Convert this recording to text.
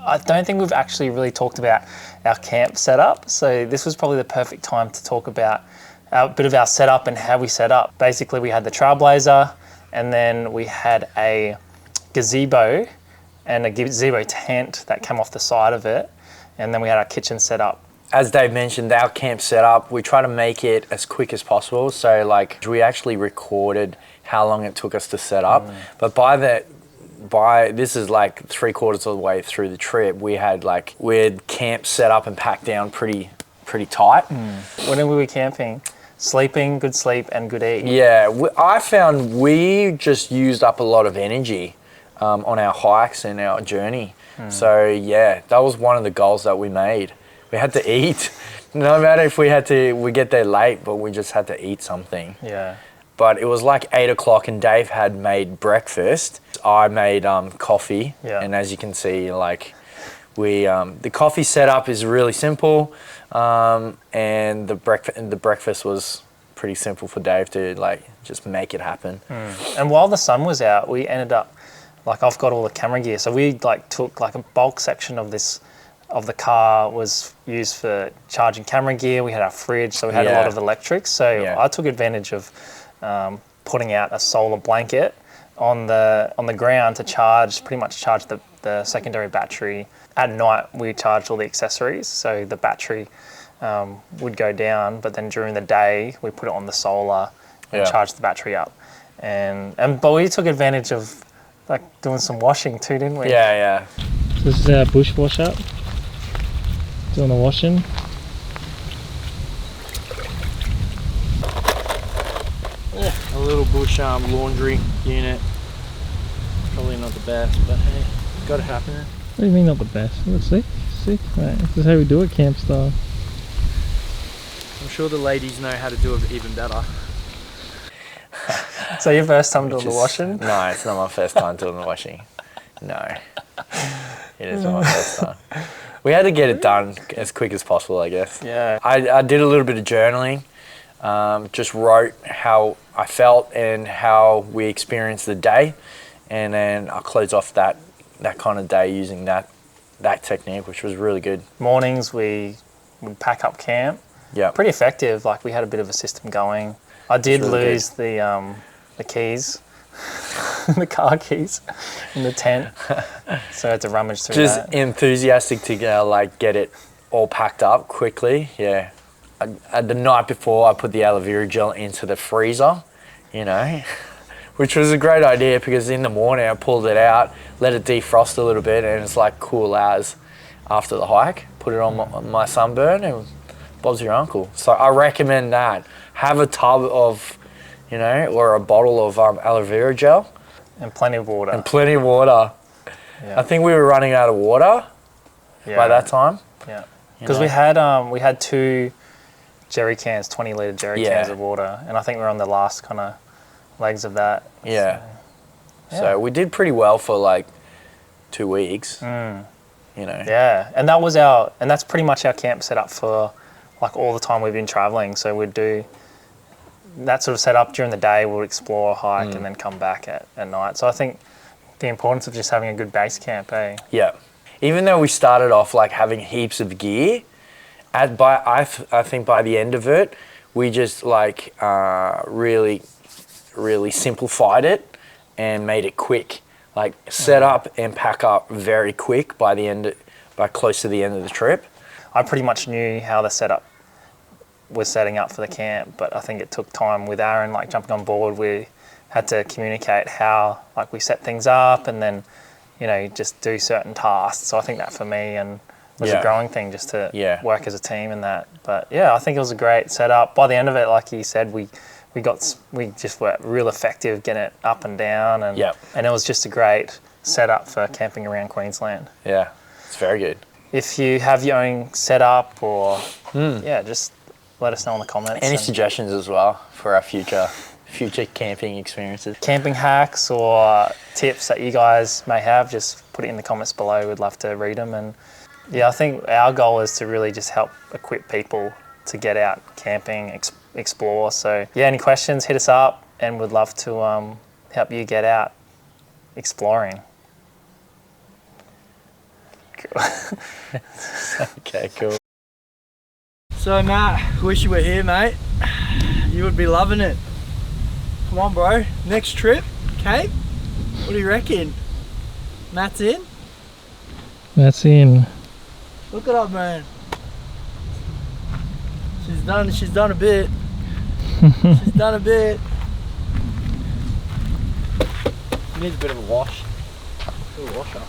I don't think we've actually really talked about our camp setup. So this was probably the perfect time to talk about a bit of our setup and how we set up. Basically, we had the trailblazer, and then we had a gazebo and a gazebo tent that came off the side of it. And then we had our kitchen set up. As Dave mentioned, our camp setup, we try to make it as quick as possible. So like we actually recorded how long it took us to set up. But this is like 3/4 of the way through the trip, we had camp set up and packed down pretty tight. When we were camping, sleeping, good sleep and good eat. Yeah, I found we just used up a lot of energy on our hikes and our journey. So yeah, that was one of the goals that we made. We had to eat. No matter if we get there late, but we just had to eat something. Yeah. But it was like 8 o'clock and Dave had made breakfast. I made coffee. Yeah. And as you can see, like the coffee setup is really simple. And the breakfast was pretty simple for Dave to like just make it happen. And while the sun was out, we ended up, like I've got all the camera gear. So we like took like a bulk section of the car was used for charging camera gear. We had our fridge, so we had a lot of electrics. So I took advantage of putting out a solar blanket on the ground to pretty much charge the secondary battery. At night, we charged all the accessories, so the battery would go down, but then during the day, we put it on the solar and charged the battery up. But we took advantage of like doing some washing too, didn't we? Yeah. This is our bush wash up. Doing the washing. Yeah, a little bush laundry unit. Probably not the best, but hey, got it happening. What do you mean not the best? Look, sick. Right. This is how we do it, camp style. I'm sure the ladies know how to do it even better. So your first time doing the washing? No, it's not my first time doing the washing. No, it is not my first time. We had to get it done as quick as possible, I guess. Yeah. I did a little bit of journaling, just wrote how I felt and how we experienced the day, and then I closed off that kind of day using that technique, which was really good. Mornings we would pack up camp. Yeah. Pretty effective. Like we had a bit of a system going. I did lose the keys, the car keys in the tent, so I had to rummage through that. Just enthusiastic to get it all packed up quickly. Yeah. The night before, I put the aloe vera gel into the freezer, which was a great idea because in the morning I pulled it out, let it defrost a little bit, and it's like cool as after the hike. Put it on my sunburn and Bob's your uncle. So I recommend that. Have a tub of, or a bottle of aloe vera gel. And plenty of water. Yeah. I think we were running out of water by that time. Yeah. Because we had 2 jerry cans, 20-litre jerry cans of water, and I think we're on the last kind of legs of that. Yeah. So we did pretty well for like 2 weeks. Yeah, and that's pretty much our camp setup for like all the time we've been traveling. So we'd do that sort of setup during the day. We'll explore, hike, and then come back at night. So I think the importance of just having a good base camp, eh? Yeah. Even though we started off like having heaps of gear, I think by the end of it, we just like really simplified it and made it quick. Like set up and pack up very quick by close to the end of the trip. I pretty much knew how the setup was setting up for the camp, but I think it took time with Aaron like jumping on board. We had to communicate how like we set things up and then just do certain tasks. So I think that for me was a growing thing just to work as a team and that. But yeah, I think it was a great setup. By the end of it, like you said, we just were real effective getting it up and down, and it was just a great setup for camping around Queensland. Yeah, it's very good. If you have your own setup or just let us know in the comments. Any suggestions as well for our future camping experiences? Camping hacks or tips that you guys may have, just put it in the comments below. We'd love to read them. And yeah, I think our goal is to really just help equip people to get out camping, explore. So yeah, any questions, hit us up and we'd love to help you get out exploring. Okay, cool. So Matt, wish you were here, mate. You would be loving it. Come on, bro. Next trip, Cape. What do you reckon? Matt's in? That's in. Look it up, man. She's done a bit. She's done a bit. She needs a bit of a wash. A little washer.